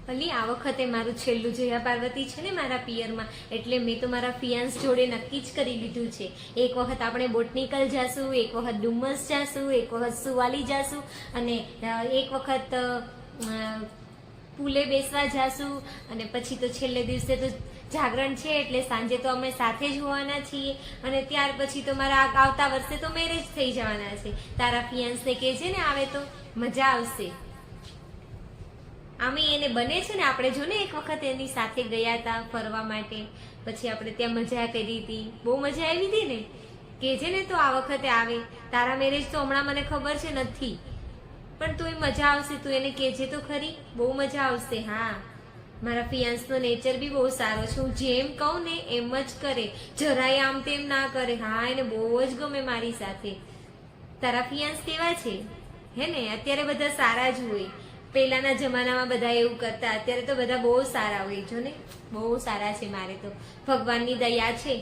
અલી આ વખતે મારું છેલ્લું જયા પાર્વતી છે ને મારા પિયરમાં, એટલે મેં તો મારા ફિયાન્સ જોડે નક્કી જ કરી લીધું છે. એક વખત આપણે બોટનિકલ જાશું, એક વખત ડુમસ જાશું, એક વખત સુવાલી જાશું અને એક વખત પુલે બેસવા જાશું અને પછી તો છેલ્લે દિવસે તો જાગરણ છે એટલે સાંજે તો અમે સાથે જ હોવાના છીએ. અને ત્યાર પછી તો મારા આવતા વર્ષે તો મેરેજ થઈ જવાના છે. તારા ફિયાન્સને કહેજે ને આવે તો મજા આવશે. આમે એને બને છે ને, આપણે જો ને એક વખત એની સાથે ગયા હતા ફરવા માટે, પછી આપણે ત્યાં મજા કરી હતી, બહુ મજા આવી હતી ને. કહેજે ને તો આ વખતે આવે. તારા મેરેજ તો હમણાં મને ખબર છે નથી, પણ તોય મજા આવશે. તું એને કહેજે તો ખરી, બહુ મજા આવશે. હા, મારા ફિયાન્સનો નેચર બી બહુ સારો છે. હું જેમ કહું ને એમ જ કરે, જરાય આમ તેમ ના કરે. હા, એને બહુ જ ગમે મારી સાથે. તારા ફિયાન્સ કેવા છે હે ને? અત્યારે બધા સારા જ હોય. પહેલાના જમાનામાં બધા એવું કરતા, અત્યારે તો બધા બહુ સારા હોય. જો ને, બહુ સારા છે. મારે તો ભગવાનની દયા છે.